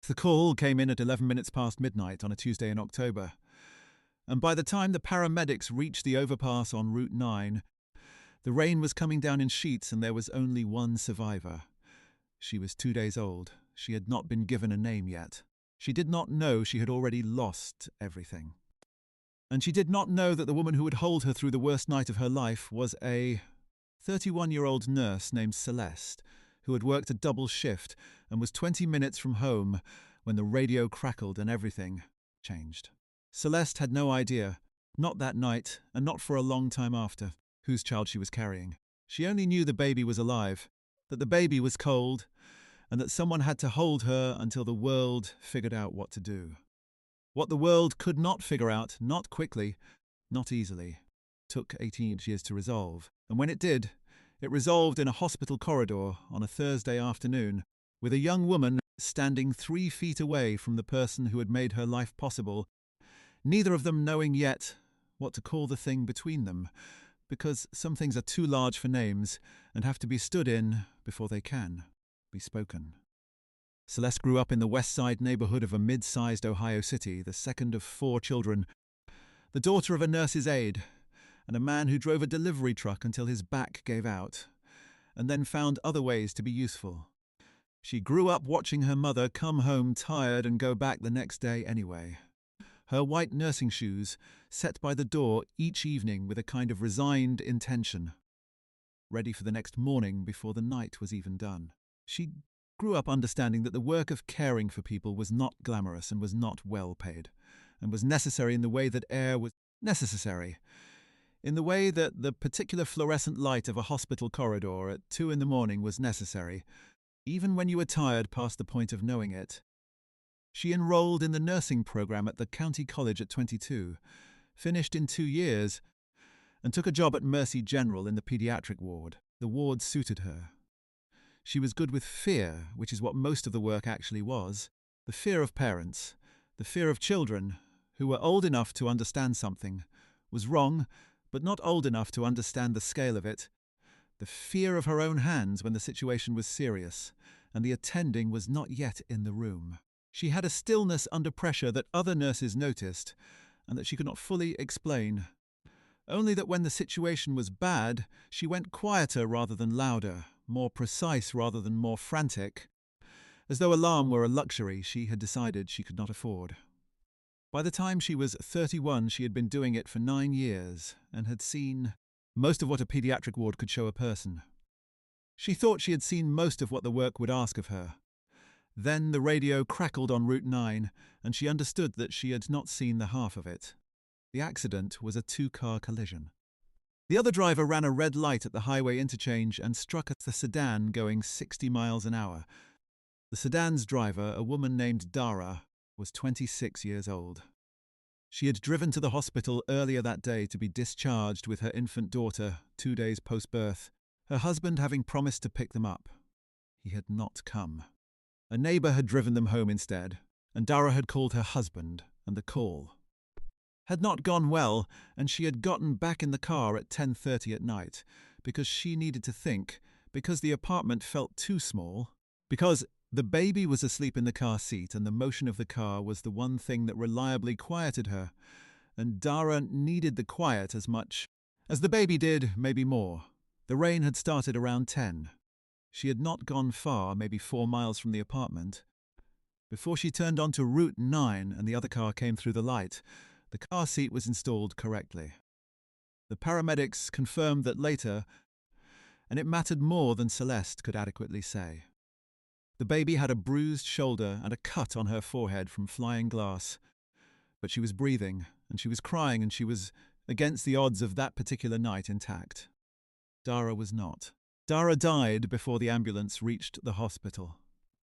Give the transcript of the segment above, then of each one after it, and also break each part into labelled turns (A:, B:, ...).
A: The call came in at 11 minutes past midnight on a Tuesday in October, and by the time the paramedics reached the overpass on Route 9, the rain was coming down in sheets and there was only one survivor. She was 2 days old. She had not been given a name yet. She did not know she had already lost everything. And she did not know that the woman who would hold her through the worst night of her life was a 31-year-old nurse named Celeste, who had worked a double shift and was 20 minutes from home when the radio crackled and everything changed. Celeste had no idea, not that night and not for a long time after, whose child she was carrying. She only knew the baby was alive, that the baby was cold, and that someone had to hold her until the world figured out what to do. What the world could not figure out, not quickly, not easily, took 18 years to resolve. And when it did, it resolved in a hospital corridor on a Thursday afternoon, with a young woman standing 3 feet away from the person who had made her life possible, neither of them knowing yet what to call the thing between them, because some things are too large for names and have to be stood in before they can be spoken. Celeste grew up in the West Side neighborhood of a mid-sized Ohio city, the second of 4 children, the daughter of a nurse's aide, and a man who drove a delivery truck until his back gave out, and then found other ways to be useful. She grew up watching her mother come home tired and go back the next day anyway. Her white nursing shoes set by the door each evening with a kind of resigned intention, ready for the next morning before the night was even done. She grew up understanding that the work of caring for people was not glamorous and was not well paid, and was necessary in the way that air was necessary, in the way that the particular fluorescent light of a hospital corridor at 2 a.m. was necessary, even when you were tired past the point of knowing it. She enrolled in the nursing program at the county college at 22, finished in 2 years, and took a job at Mercy General in the pediatric ward. The ward suited her. She was good with fear, which is what most of the work actually was. The fear of parents, the fear of children, who were old enough to understand something, was wrong, but not old enough to understand the scale of it. The fear of her own hands when the situation was serious, and the attending was not yet in the room. She had a stillness under pressure that other nurses noticed, and that she could not fully explain. Only that when the situation was bad, she went quieter rather than louder, more precise rather than more frantic, as though alarm were a luxury she had decided she could not afford. By the time she was 31, she had been doing it for 9 years and had seen most of what a pediatric ward could show a person. She thought she had seen most of what the work would ask of her. Then the radio crackled on Route 9, and she understood that she had not seen the half of it. The accident was a 2-car collision. The other driver ran a red light at the highway interchange and struck at the sedan going 60 miles an hour. The sedan's driver, a woman named Dara, was 26 years old. She had driven to the hospital earlier that day to be discharged with her infant daughter 2 days post-birth, her husband having promised to pick them up. He had not come. A neighbor had driven them home instead, and Dara had called her husband, and the call had not gone well, and she had gotten back in the car at 10:30 at night, because she needed to think, because the apartment felt too small, because the baby was asleep in the car seat and the motion of the car was the one thing that reliably quieted her, and Dara needed the quiet as much as the baby did, maybe more. The rain had started around 10. She had not gone far, maybe 4 miles from the apartment, before she turned onto Route 9 and the other car came through the light. The car seat was installed correctly. The paramedics confirmed that later, and it mattered more than Celeste could adequately say. The baby had a bruised shoulder and a cut on her forehead from flying glass, but she was breathing, and she was crying, and she was, against the odds of that particular night, intact. Dara was not. Dara died before the ambulance reached the hospital.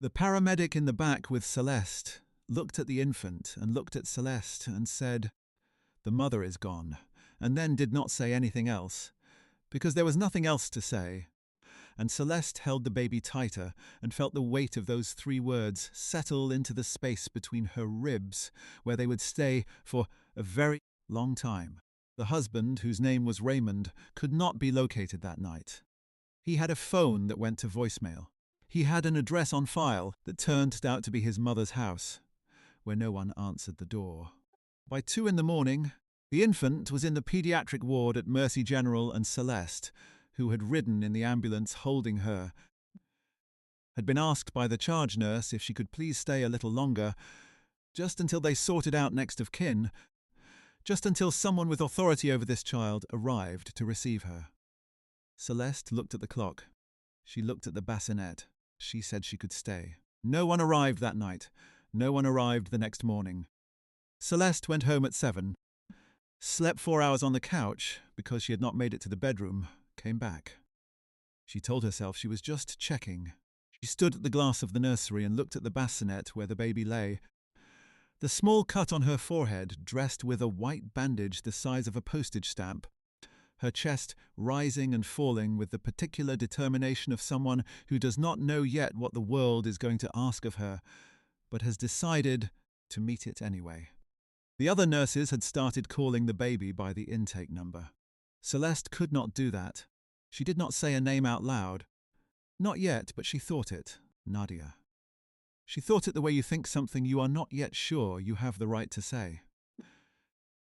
A: The paramedic in the back with Celeste looked at the infant and looked at Celeste and said, "The mother is gone," and then did not say anything else, because there was nothing else to say. And Celeste held the baby tighter and felt the weight of those 3 words settle into the space between her ribs, where they would stay for a very long time. The husband, whose name was Raymond, could not be located that night. He had a phone that went to voicemail. He had an address on file that turned out to be his mother's house, where no one answered the door. By 2 in the morning, the infant was in the pediatric ward at Mercy General, and Celeste, who had ridden in the ambulance holding her, had been asked by the charge nurse if she could please stay a little longer, just until they sorted out next of kin, just until someone with authority over this child arrived to receive her. Celeste looked at the clock. She looked at the bassinet. She said she could stay. No one arrived that night. No one arrived the next morning. Celeste went home at 7, slept 4 hours on the couch because she had not made it to the bedroom, came back. She told herself she was just checking. She stood at the glass of the nursery and looked at the bassinet where the baby lay. The small cut on her forehead, dressed with a white bandage the size of a postage stamp, her chest rising and falling with the particular determination of someone who does not know yet what the world is going to ask of her, but has decided to meet it anyway. The other nurses had started calling the baby by the intake number. Celeste could not do that. She did not say a name out loud. Not yet, but she thought it. Nadia. She thought it the way you think something you are not yet sure you have the right to say.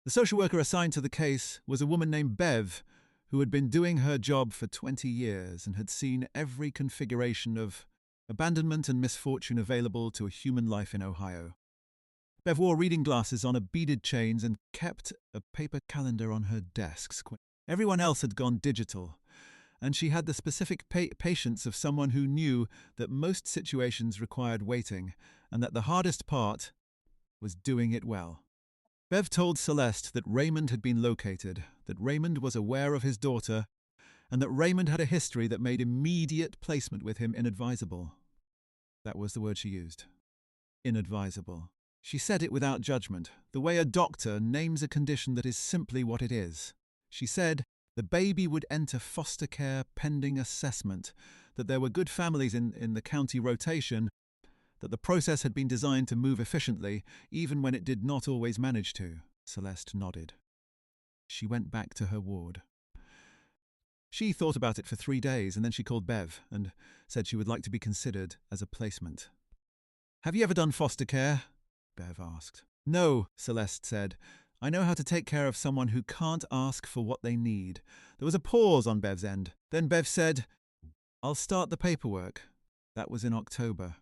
A: The social worker assigned to the case was a woman named Bev, who had been doing her job for 20 years and had seen every configuration of abandonment and misfortune available to a human life in Ohio. Bev wore reading glasses on a beaded chains and kept a paper calendar on her desk. Everyone else had gone digital, and she had the specific patience of someone who knew that most situations required waiting and that the hardest part was doing it well. Bev told Celeste that Raymond had been located, that Raymond was aware of his daughter, and that Raymond had a history that made immediate placement with him inadvisable. That was the word she used. Inadvisable. She said it without judgment, the way a doctor names a condition that is simply what it is. She said the baby would enter foster care pending assessment, that there were good families in the county rotation, that the process had been designed to move efficiently, even when it did not always manage to. Celeste nodded. She went back to her ward. She thought about it for 3 days, and then she called Bev and said she would like to be considered as a placement. "Have you ever done foster care?" Bev asked. "No," Celeste said. "I know how to take care of someone who can't ask for what they need." There was a pause on Bev's end. Then Bev said, "I'll start the paperwork." That was in October.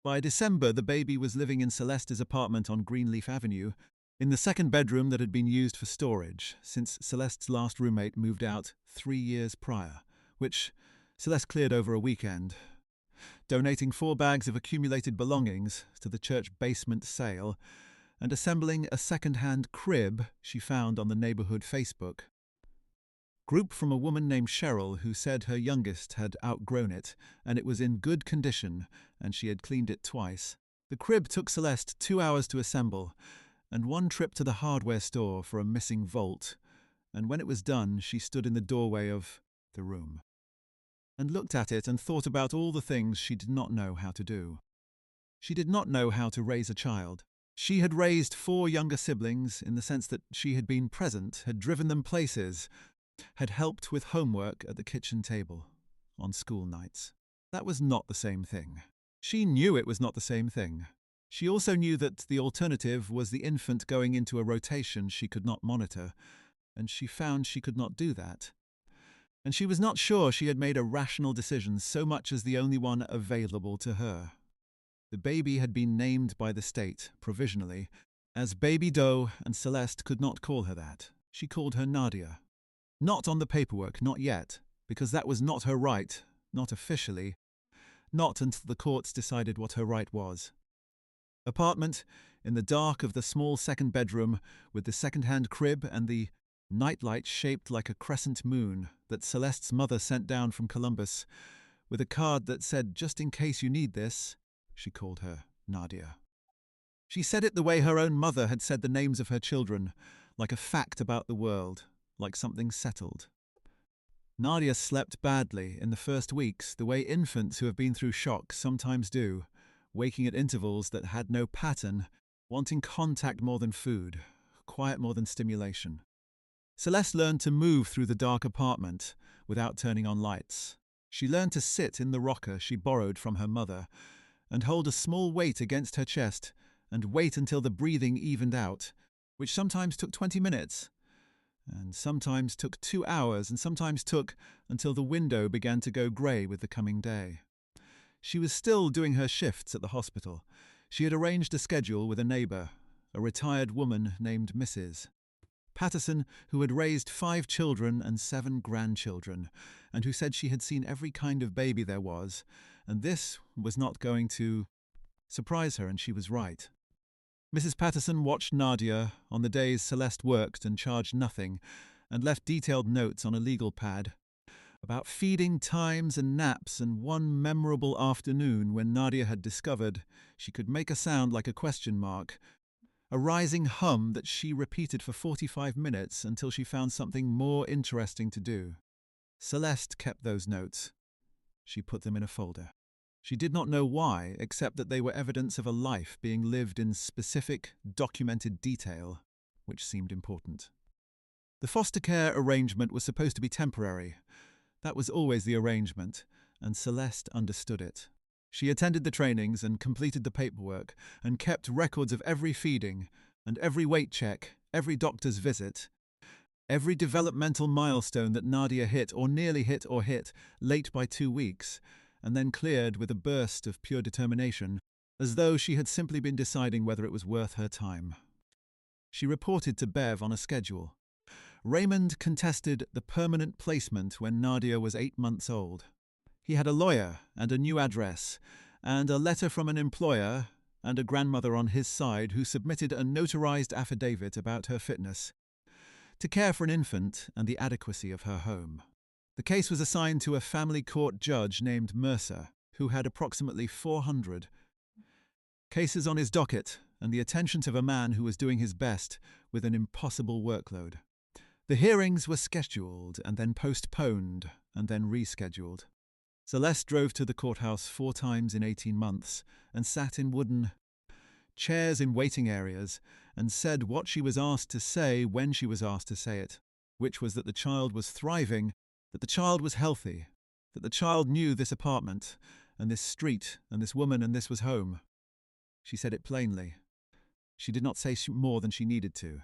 A: By December, the baby was living in Celeste's apartment on Greenleaf Avenue, in the second bedroom that had been used for storage, since Celeste's last roommate moved out 3 years prior, which Celeste cleared over a weekend, donating 4 bags of accumulated belongings to the church basement sale and assembling a second-hand crib she found on the neighborhood Facebook group from a woman named Cheryl who said her youngest had outgrown it and it was in good condition and she had cleaned it twice. The crib took Celeste 2 hours to assemble and 1 trip to the hardware store for a missing volt, and when it was done she stood in the doorway of the room and looked at it and thought about all the things she did not know how to do. She did not know how to raise a child. She had raised 4 younger siblings in the sense that she had been present, had driven them places, had helped with homework at the kitchen table, on school nights. That was not the same thing. She knew it was not the same thing. She also knew that the alternative was the infant going into a rotation she could not monitor, and she found she could not do that. And she was not sure she had made a rational decision so much as the only one available to her. The baby had been named by the state, provisionally, as Baby Doe, and Celeste could not call her that. She called her Nadia. Not on the paperwork, not yet, because that was not her right, not officially, not until the courts decided what her right was. Apartment, in the dark of the small second bedroom, with the second-hand crib and the nightlight shaped like a crescent moon that Celeste's mother sent down from Columbus, with a card that said, "Just in case you need this," she called her Nadia. She said it the way her own mother had said the names of her children, like a fact about the world, like something settled. Nadia slept badly in the first weeks, the way infants who have been through shock sometimes do, waking at intervals that had no pattern, wanting contact more than food, quiet more than stimulation. Celeste learned to move through the dark apartment without turning on lights. She learned to sit in the rocker she borrowed from her mother and hold a small weight against her chest and wait until the breathing evened out, which sometimes took 20 minutes, and sometimes took 2 hours, and sometimes took until the window began to go grey with the coming day. She was still doing her shifts at the hospital. She had arranged a schedule with a neighbour, a retired woman named Mrs. Patterson, who had raised 5 children and 7 grandchildren, and who said she had seen every kind of baby there was, and this was not going to surprise her, and she was right. Mrs. Patterson watched Nadia on the days Celeste worked and charged nothing, and left detailed notes on a legal pad about feeding times and naps, and one memorable afternoon when Nadia had discovered she could make a sound like a question mark, a rising hum that she repeated for 45 minutes until she found something more interesting to do. Celeste kept those notes. She put them in a folder. She did not know why, except that they were evidence of a life being lived in specific, documented detail, which seemed important. The foster care arrangement was supposed to be temporary. That was always the arrangement, and Celeste understood it. She attended the trainings and completed the paperwork and kept records of every feeding and every weight check, every doctor's visit, every developmental milestone that Nadia hit or nearly hit or hit late by 2 weeks, and then cleared with a burst of pure determination, as though she had simply been deciding whether it was worth her time. She reported to Bev on a schedule. Raymond contested the permanent placement when Nadia was 8 months old. He had a lawyer and a new address, and a letter from an employer and a grandmother on his side who submitted a notarized affidavit about her fitness to care for an infant and the adequacy of her home. The case was assigned to a family court judge named Mercer, who had approximately 400 cases on his docket and the attention of a man who was doing his best with an impossible workload. The hearings were scheduled and then postponed and then rescheduled. Celeste drove to the courthouse 4 times in 18 months and sat in wooden chairs in waiting areas and said what she was asked to say when she was asked to say it, which was that the child was thriving, that the child was healthy, that the child knew this apartment and this street and this woman and this was home. She said it plainly. She did not say more than she needed to.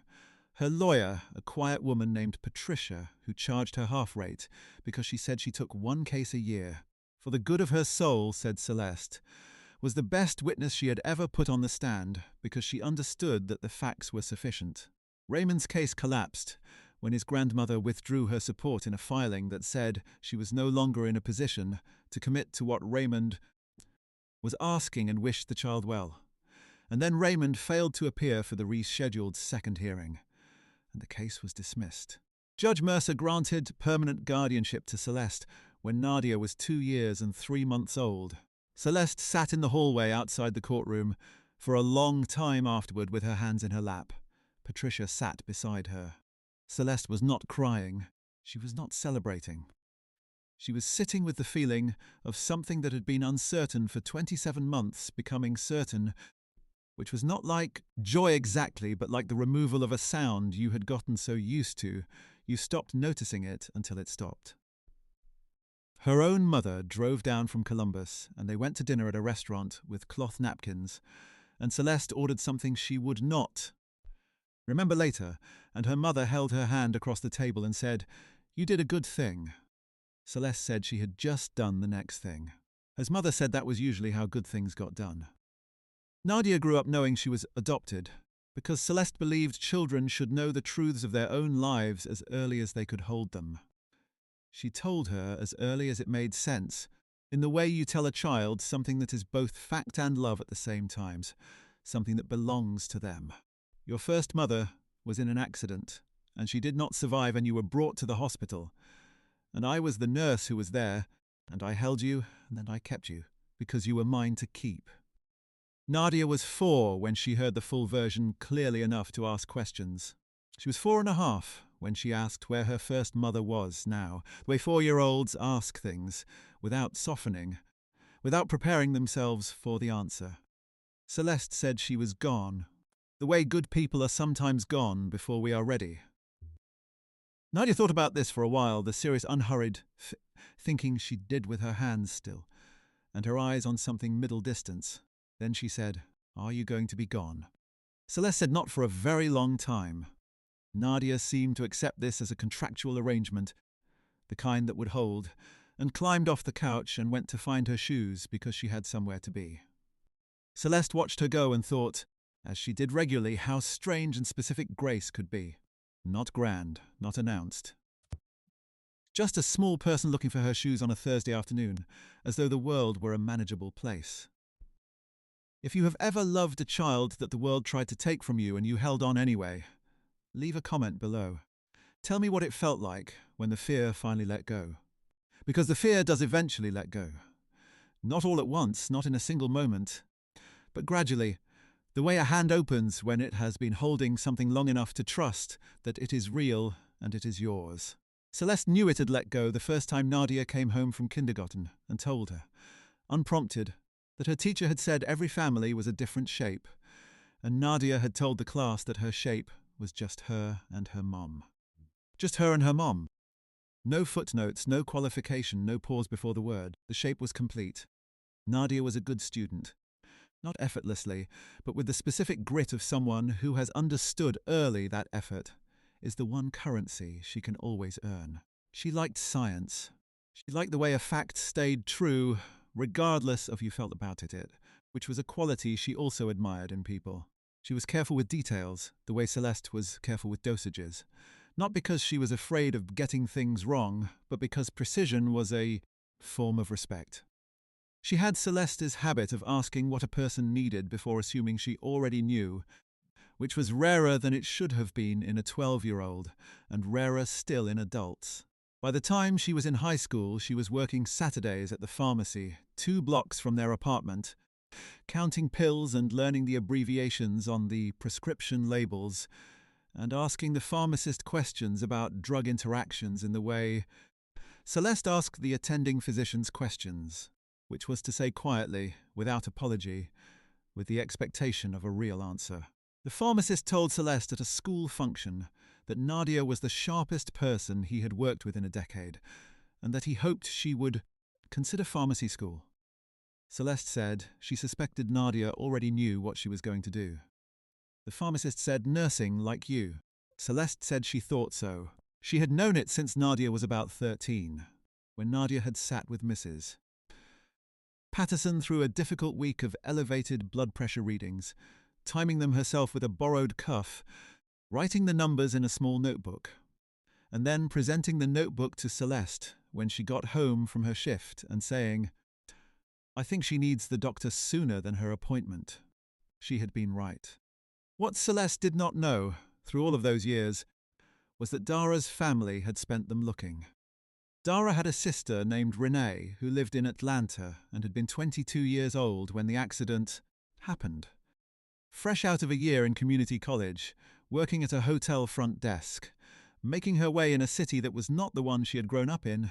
A: Her lawyer, a quiet woman named Patricia, who charged her half rate because she said she took 1 case a year, for the good of her soul, said Celeste, was the best witness she had ever put on the stand because she understood that the facts were sufficient. Raymond's case collapsed when his grandmother withdrew her support in a filing that said she was no longer in a position to commit to what Raymond was asking and wished the child well. And then Raymond failed to appear for the rescheduled second hearing, and the case was dismissed. Judge Mercer granted permanent guardianship to Celeste when Nadia was 2 years and 3 months old. Celeste sat in the hallway outside the courtroom for a long time afterward with her hands in her lap. Patricia sat beside her. Celeste was not crying. She was not celebrating. She was sitting with the feeling of something that had been uncertain for 27 months becoming certain, which was not like joy exactly, but like the removal of a sound you had gotten so used to, you stopped noticing it until it stopped. Her own mother drove down from Columbus, and they went to dinner at a restaurant with cloth napkins, and Celeste ordered something she would not remember later, and her mother held her hand across the table and said, "You did a good thing." Celeste said she had just done the next thing. Her mother said that was usually how good things got done. Nadia grew up knowing she was adopted, because Celeste believed children should know the truths of their own lives as early as they could hold them. She told her as early as it made sense, in the way you tell a child something that is both fact and love at the same times, something that belongs to them. Your first mother was in an accident, and she did not survive, and you were brought to the hospital. And I was the nurse who was there, and I held you, and then I kept you, because you were mine to keep. Nadia was 4 when she heard the full version clearly enough to ask questions. She was 4.5 when she asked where her first mother was now, the way 4-year-olds ask things, without softening, without preparing themselves for the answer. Celeste said she was gone, the way good people are sometimes gone before we are ready. Nadia thought about this for a while, the serious, unhurried thinking she did with her hands still, and her eyes on something middle distance. Then she said, "Are you going to be gone?" Celeste said not for a very long time. Nadia seemed to accept this as a contractual arrangement, the kind that would hold, and climbed off the couch and went to find her shoes because she had somewhere to be. Celeste watched her go and thought, as she did regularly, how strange and specific grace could be. Not grand, not announced. Just a small person looking for her shoes on a Thursday afternoon, as though the world were a manageable place. If you have ever loved a child that the world tried to take from you and you held on anyway, leave a comment below. Tell me what it felt like when the fear finally let go. Because the fear does eventually let go. Not all at once, not in a single moment, but gradually, the way a hand opens when it has been holding something long enough to trust that it is real and it is yours. Celeste knew it had let go the first time Nadia came home from kindergarten and told her, unprompted, that her teacher had said every family was a different shape, and Nadia had told the class that her shape was just her and her mom. Just her and her mom. No footnotes, no qualification, no pause before the word. The shape was complete. Nadia was a good student. Not effortlessly, but with the specific grit of someone who has understood early that effort is the one currency she can always earn. She liked science. She liked the way a fact stayed true, regardless of how you felt about it, which was a quality she also admired in people. She was careful with details, the way Celeste was careful with dosages. Not because she was afraid of getting things wrong, but because precision was a form of respect. She had Celeste's habit of asking what a person needed before assuming she already knew, which was rarer than it should have been in a 12-year-old, and rarer still in adults. By the time she was in high school, she was working Saturdays at the pharmacy, 2 blocks from their apartment, counting pills and learning the abbreviations on the prescription labels, and asking the pharmacist questions about drug interactions in the way Celeste asked the attending physicians questions, which was to say quietly, without apology, with the expectation of a real answer. The pharmacist told Celeste at a school function that Nadia was the sharpest person he had worked with in a decade, and that he hoped she would consider pharmacy school. Celeste said she suspected Nadia already knew what she was going to do. The pharmacist said, "Nursing, like you." Celeste said she thought so. She had known it since Nadia was about 13, when Nadia had sat with Mrs. Patterson through a difficult week of elevated blood pressure readings, timing them herself with a borrowed cuff, writing the numbers in a small notebook, and then presenting the notebook to Celeste when she got home from her shift and saying, "I think she needs the doctor sooner than her appointment." She had been right. What Celeste did not know, through all of those years, was that Dara's family had spent them looking. Dara had a sister named Renee who lived in Atlanta and had been 22 years old when the accident happened. Fresh out of a year in community college, working at a hotel front desk, making her way in a city that was not the one she had grown up in,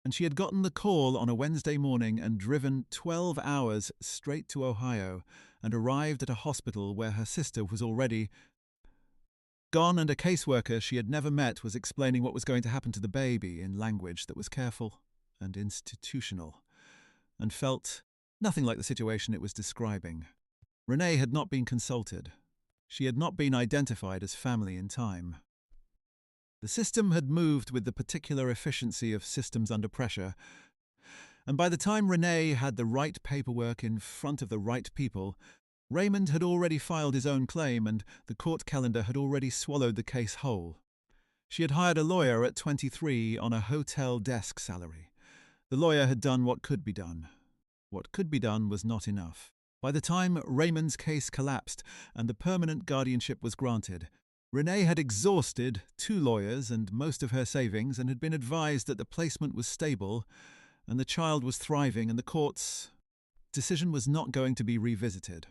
A: and she had gotten the call on a Wednesday morning and driven 12 hours straight to Ohio and arrived at a hospital where her sister was already gone, and a caseworker she had never met was explaining what was going to happen to the baby in language that was careful and institutional, and felt nothing like the situation it was describing. Renee had not been consulted. She had not been identified as family in time. The system had moved with the particular efficiency of systems under pressure, and by the time Renee had the right paperwork in front of the right people, Raymond had already filed his own claim and the court calendar had already swallowed the case whole. She had hired a lawyer at 23 on a hotel desk salary. The lawyer had done what could be done. What could be done was not enough. By the time Raymond's case collapsed and the permanent guardianship was granted, Renee had exhausted 2 lawyers and most of her savings and had been advised that the placement was stable and the child was thriving and the court's decision was not going to be revisited.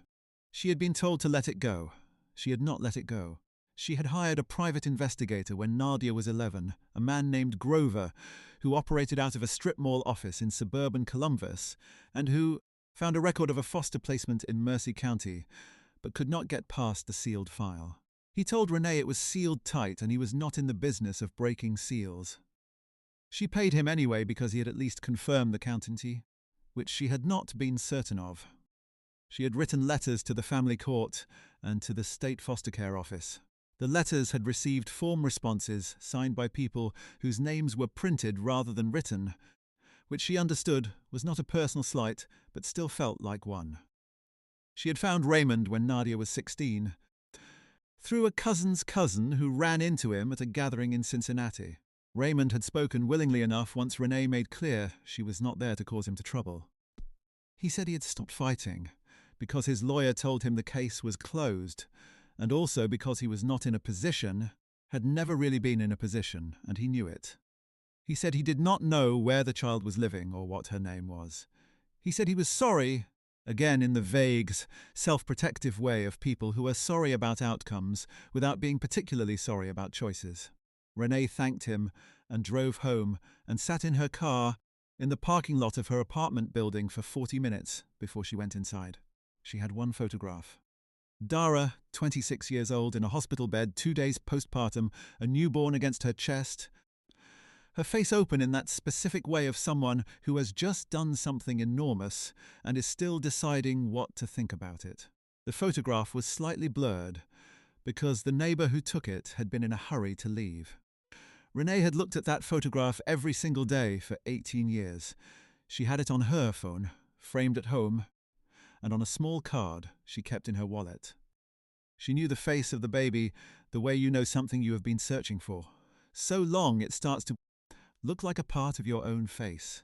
A: She had been told to let it go. She had not let it go. She had hired a private investigator when Nadia was 11, a man named Grover, who operated out of a strip mall office in suburban Columbus and who found a record of a foster placement in Mercer County, but could not get past the sealed file. He told Renee it was sealed tight and he was not in the business of breaking seals. She paid him anyway because he had at least confirmed the countenty, which she had not been certain of. She had written letters to the family court and to the state foster care office. The letters had received form responses signed by people whose names were printed rather than written, which she understood was not a personal slight but still felt like one. She had found Raymond when Nadia was 16, through a cousin's cousin who ran into him at a gathering in Cincinnati. Raymond had spoken willingly enough once Renee made clear she was not there to cause him trouble. He said he had stopped fighting because his lawyer told him the case was closed, and also because he was not in a position, had never really been in a position, and he knew it. He said he did not know where the child was living or what her name was. He said he was sorry, again in the vague, self-protective way of people who are sorry about outcomes without being particularly sorry about choices. Renee thanked him and drove home and sat in her car in the parking lot of her apartment building for 40 minutes before she went inside. She had one photograph. Dara, 26 years old, in a hospital bed 2 days postpartum, a newborn against her chest, her face open in that specific way of someone who has just done something enormous and is still deciding what to think about it. The photograph was slightly blurred because the neighbour who took it had been in a hurry to leave. Renee had looked at that photograph every single day for 18 years. She had it on her phone, framed at home, and on a small card she kept in her wallet. She knew the face of the baby the way you know something you have been searching for. So long it starts to look like a part of your own face.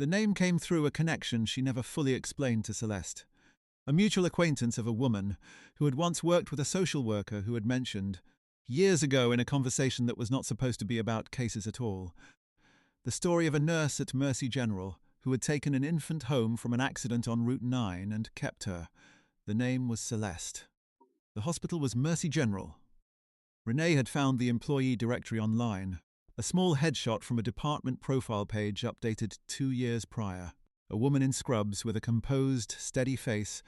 A: The name came through a connection she never fully explained to Celeste. A mutual acquaintance of a woman who had once worked with a social worker who had mentioned, years ago in a conversation that was not supposed to be about cases at all, the story of a nurse at Mercy General who had taken an infant home from an accident on Route 9 and kept her. The name was Celeste. The hospital was Mercy General. Renee had found the employee directory online, a small headshot from a department profile page updated 2 years prior. A woman in scrubs with a composed, steady face,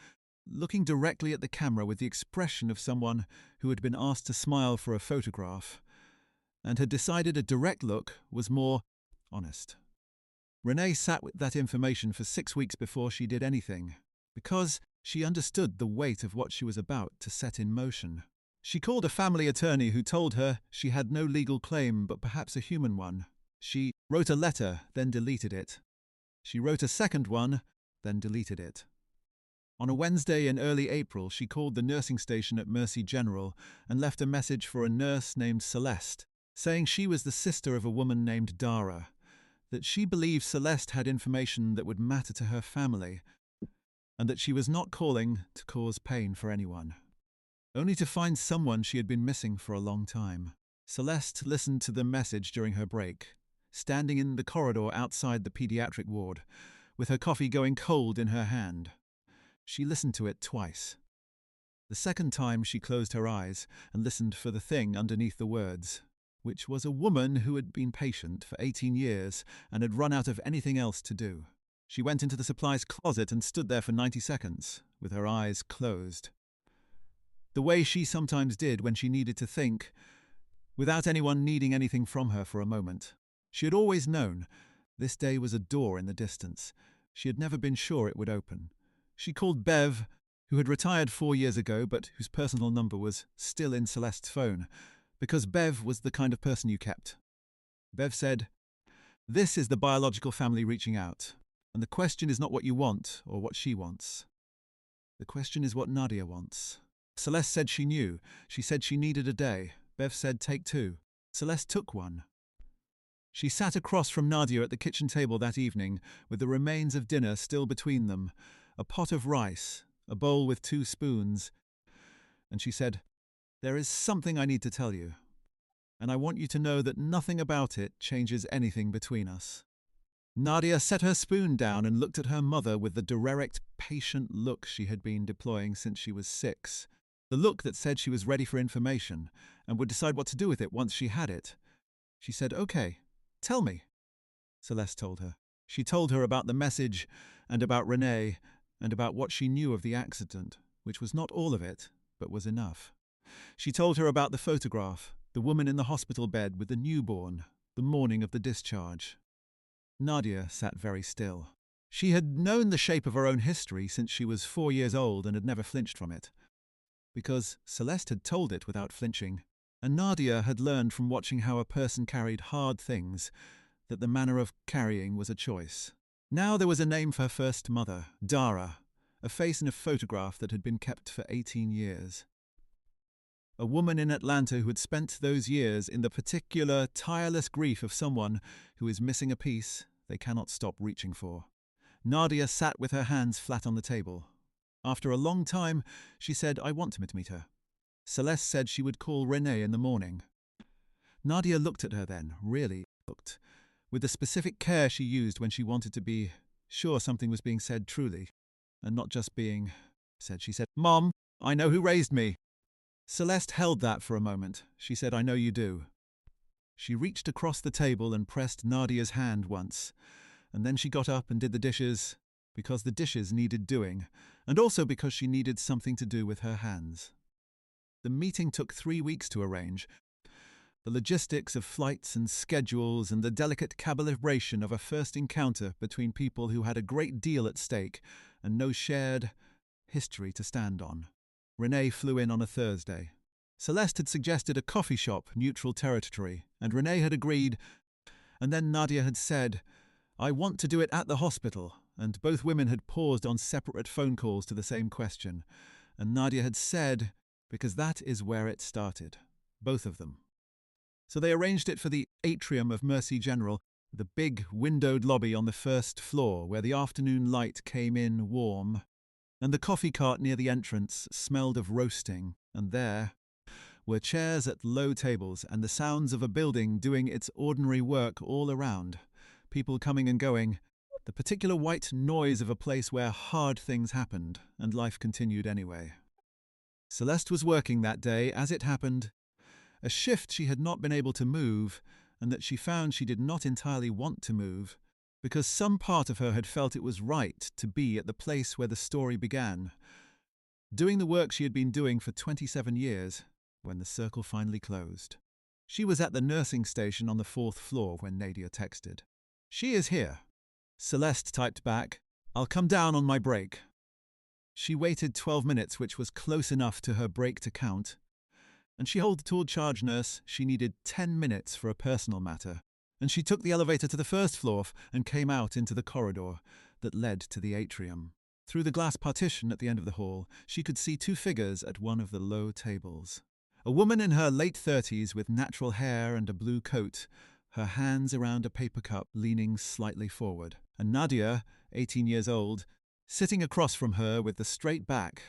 A: looking directly at the camera with the expression of someone who had been asked to smile for a photograph, and had decided a direct look was more honest. Renee sat with that information for 6 weeks before she did anything, because she understood the weight of what she was about to set in motion. She called a family attorney who told her she had no legal claim but perhaps a human one. She wrote a letter, then deleted it. She wrote a second one, then deleted it. On a Wednesday in early April, she called the nursing station at Mercy General and left a message for a nurse named Celeste, saying she was the sister of a woman named Dara, that she believed Celeste had information that would matter to her family, and that she was not calling to cause pain for anyone, only to find someone she had been missing for a long time. Celeste listened to the message during her break, standing in the corridor outside the pediatric ward, with her coffee going cold in her hand. She listened to it twice. The second time she closed her eyes and listened for the thing underneath the words, which was a woman who had been patient for 18 years and had run out of anything else to do. She went into the supplies closet and stood there for 90 seconds, with her eyes closed. The way she sometimes did when she needed to think, without anyone needing anything from her for a moment. She had always known this day was a door in the distance. She had never been sure it would open. She called Bev, who had retired 4 years ago but whose personal number was still in Celeste's phone, because Bev was the kind of person you kept. Bev said, "This is the biological family reaching out, and the question is not what you want or what she wants. The question is what Nadia wants." Celeste said she knew. She said she needed a day. Bev said take 2. Celeste took 1. She sat across from Nadia at the kitchen table that evening, with the remains of dinner still between them, a pot of rice, a bowl with 2 spoons, and she said, "There is something I need to tell you, and I want you to know that nothing about it changes anything between us." Nadia set her spoon down and looked at her mother with the direct, patient look she had been deploying since she was 6. The look that said she was ready for information and would decide what to do with it once she had it. She said, "Okay, tell me," Celeste told her. She told her about the message and about Renee and about what she knew of the accident, which was not all of it, but was enough. She told her about the photograph, the woman in the hospital bed with the newborn, the morning of the discharge. Nadia sat very still. She had known the shape of her own history since she was 4 years old and had never flinched from it, because Celeste had told it without flinching, and Nadia had learned from watching how a person carried hard things that the manner of carrying was a choice. Now there was a name for her first mother, Dara, a face in a photograph that had been kept for 18 years. A woman in Atlanta who had spent those years in the particular tireless grief of someone who is missing a piece they cannot stop reaching for. Nadia sat with her hands flat on the table. After a long time, she said, "I want to meet her." Celeste said she would call Renee in the morning. Nadia looked at her then, really looked, with the specific care she used when she wanted to be sure something was being said truly, and not just being said. She said, "Mom, I know who raised me." Celeste held that for a moment. She said, "I know you do." She reached across the table and pressed Nadia's hand once, and then she got up and did the dishes, because the dishes needed doing, and also because she needed something to do with her hands. The meeting took 3 weeks to arrange. The logistics of flights and schedules and the delicate calibration of a first encounter between people who had a great deal at stake and no shared history to stand on. Renee flew in on a Thursday. Celeste had suggested a coffee shop, neutral territory, and Renee had agreed, and then Nadia had said, "I want to do it at the hospital," and both women had paused on separate phone calls to the same question, and Nadia had said, "Because that is where it started." Both of them. So they arranged it for the atrium of Mercy General, the big windowed lobby on the first floor where the afternoon light came in warm, and the coffee cart near the entrance smelled of roasting, and there were chairs at low tables and the sounds of a building doing its ordinary work all around, people coming and going, the particular white noise of a place where hard things happened and life continued anyway. Celeste was working that day, as it happened, a shift she had not been able to move, and that she found she did not entirely want to move, because some part of her had felt it was right to be at the place where the story began, doing the work she had been doing for 27 years, when the circle finally closed. She was at the nursing station on the 4th floor when Nadia texted. "She is here." Celeste typed back, "I'll come down on my break." She waited 12 minutes, which was close enough to her break to count, and she told charge nurse she needed 10 minutes for a personal matter, and she took the elevator to the 1st floor and came out into the corridor that led to the atrium. Through the glass partition at the end of the hall, she could see 2 figures at one of the low tables. A woman in her late 30s with natural hair and a blue coat, her hands around a paper cup leaning slightly forward, and Nadia, 18 years old, sitting across from her with the straight back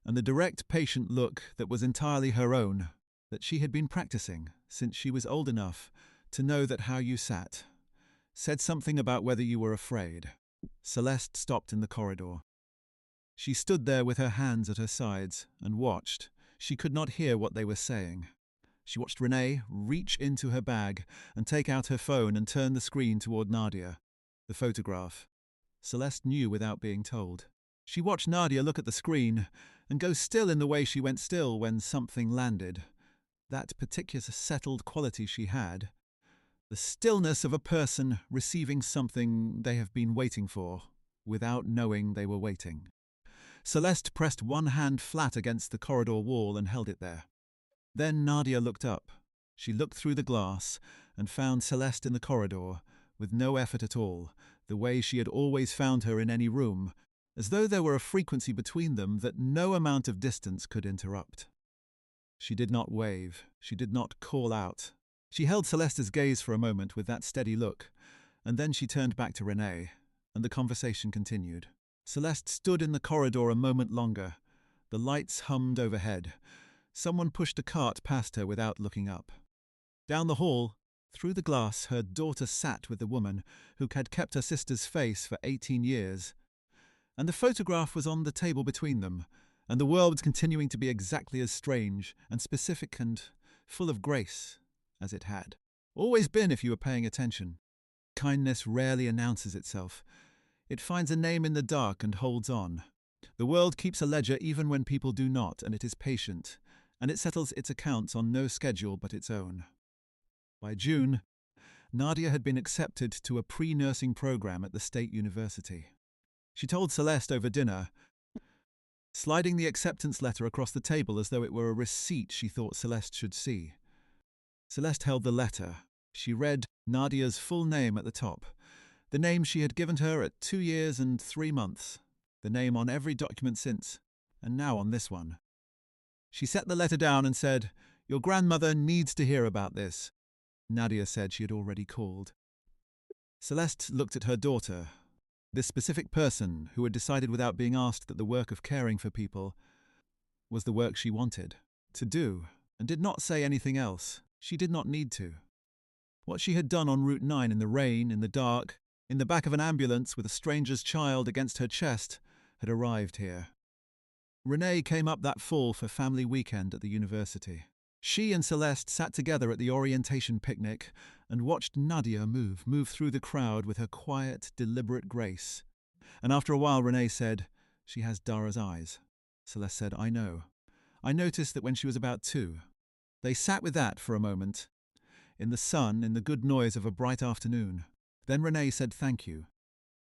A: and the direct patient look that was entirely her own, that she had been practicing since she was old enough to know that how you sat said something about whether you were afraid. Celeste stopped in the corridor. She stood there with her hands at her sides and watched. She could not hear what they were saying. She watched Renee reach into her bag and take out her phone and turn the screen toward Nadia, the photograph. Celeste knew without being told. She watched Nadia look at the screen and go still in the way she went still when something landed. That particular settled quality she had. The stillness of a person receiving something they have been waiting for, without knowing they were waiting. Celeste pressed one hand flat against the corridor wall and held it there. Then Nadia looked up. She looked through the glass and found Celeste in the corridor, with no effort at all, the way she had always found her in any room, as though there were a frequency between them that no amount of distance could interrupt. She did not wave. She did not call out. She held Celeste's gaze for a moment with that steady look, and then she turned back to Renee, and the conversation continued. Celeste stood in the corridor a moment longer. The lights hummed overhead. Someone pushed a cart past her without looking up. Down the hall, through the glass, her daughter sat with the woman who had kept her sister's face for 18 years, and the photograph was on the table between them, and the world was continuing to be exactly as strange and specific and full of grace as it had always been if you were paying attention. Kindness rarely announces itself. It finds a name in the dark and holds on. The world keeps a ledger even when people do not, and it is patient, and it settles its accounts on no schedule but its own. By June, Nadia had been accepted to a pre-nursing program at the State University. She told Celeste over dinner, sliding the acceptance letter across the table as though it were a receipt she thought Celeste should see. Celeste held the letter. She read Nadia's full name at the top, the name she had given her at 2 years and 3 months, the name on every document since, and now on this one. She set the letter down and said, "Your grandmother needs to hear about this." Nadia said she had already called. Celeste looked at her daughter, this specific person who had decided without being asked that the work of caring for people was the work she wanted to do, and did not say anything else. She did not need to. What she had done on Route 9 in the rain, in the dark, in the back of an ambulance with a stranger's child against her chest, had arrived here. Renee came up that fall for family weekend at the university. She and Celeste sat together at the orientation picnic and watched Nadia move through the crowd with her quiet, deliberate grace. And after a while Renee said, "She has Dara's eyes." Celeste said, "I know. I noticed that when she was about 2. They sat with that for a moment, in the sun, in the good noise of a bright afternoon. Then Renee said thank you.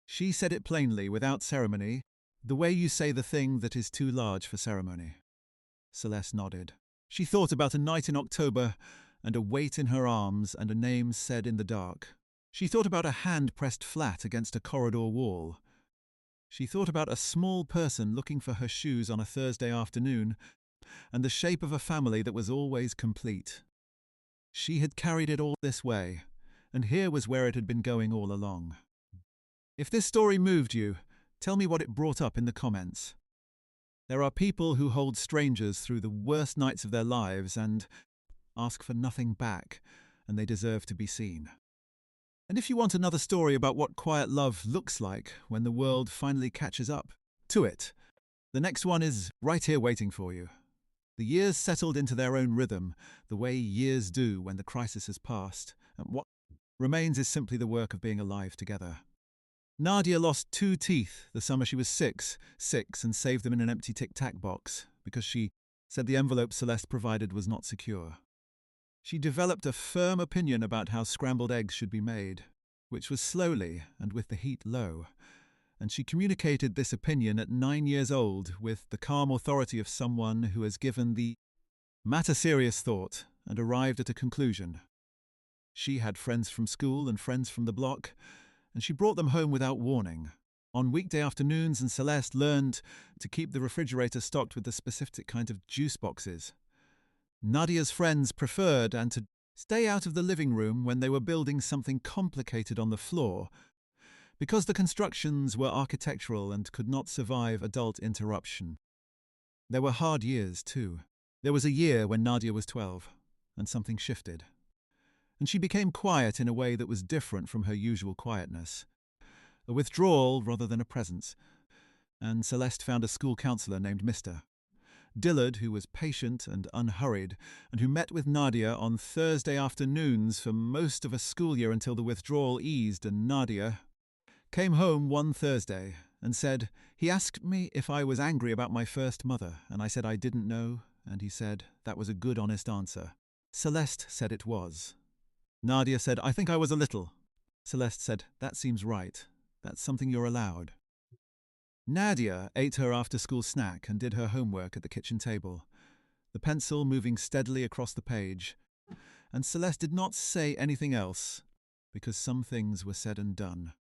A: She said it plainly, without ceremony, the way you say the thing that is too large for ceremony. Celeste nodded. She thought about a night in October and a weight in her arms and a name said in the dark. She thought about a hand pressed flat against a corridor wall. She thought about a small person looking for her shoes on a Thursday afternoon and the shape of a family that was always complete. She had carried it all this way, and here was where it had been going all along. If this story moved you, tell me what it brought up in the comments. There are people who hold strangers through the worst nights of their lives and ask for nothing back, and they deserve to be seen. And if you want another story about what quiet love looks like when the world finally catches up to it, the next one is right here waiting for you. The years settled into their own rhythm, the way years do when the crisis has passed, and what remains is simply the work of being alive together. Nadia lost 2 teeth the summer she was six, and saved them in an empty Tic-Tac box because she said the envelope Celeste provided was not secure. She developed a firm opinion about how scrambled eggs should be made, which was slowly and with the heat low, and she communicated this opinion at 9 years old with the calm authority of someone who has given the matter serious thought and arrived at a conclusion. She had friends from school and friends from the block, and she brought them home without warning. On weekday afternoons, and Celeste learned to keep the refrigerator stocked with the specific kind of juice boxes. Nadia's friends preferred and to stay out of the living room when they were building something complicated on the floor, because the constructions were architectural and could not survive adult interruption. There were hard years, too. There was a year when Nadia was 12, and something shifted. And she became quiet in a way that was different from her usual quietness. A withdrawal rather than a presence. And Celeste found a school counselor named Mr. Dillard, who was patient and unhurried, and who met with Nadia on Thursday afternoons for most of a school year until the withdrawal eased, and Nadia came home one Thursday and said, "He asked me if I was angry about my first mother, and I said I didn't know, and he said that was a good honest answer." Celeste said it was. Nadia said, "I think I was a little." Celeste said, "That seems right. That's something you're allowed." Nadia ate her after-school snack and did her homework at the kitchen table, the pencil moving steadily across the page, and Celeste did not say anything else, because some things were said and done.